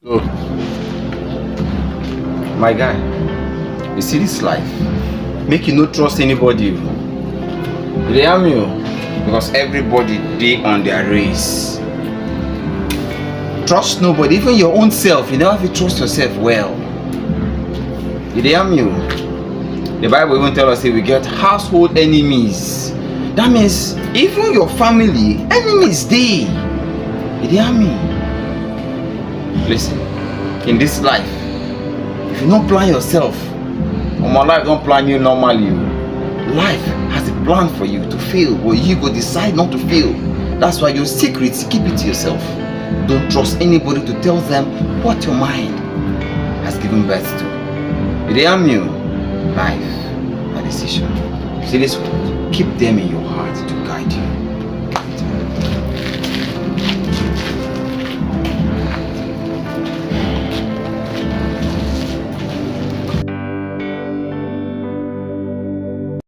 So, my guy, you see this life, make you no trust anybody. You dey hear me? Because everybody dey on their race. Trust nobody, even your own self. You never fit trust yourself well. You dey hear me? The Bible even tell us say we get household enemies. That means even your family enemies dey. You dey hear me? Listen, in this life, if you don't plan yourself, my life don't plan you normally. Life has a plan for you to fail, but you go decide not to fail. That's why your secrets, keep it to yourself. Don't trust anybody to tell them what your mind has given birth to. You dey hear me? Life, a decision. See this word, keep them in your heart to guide you.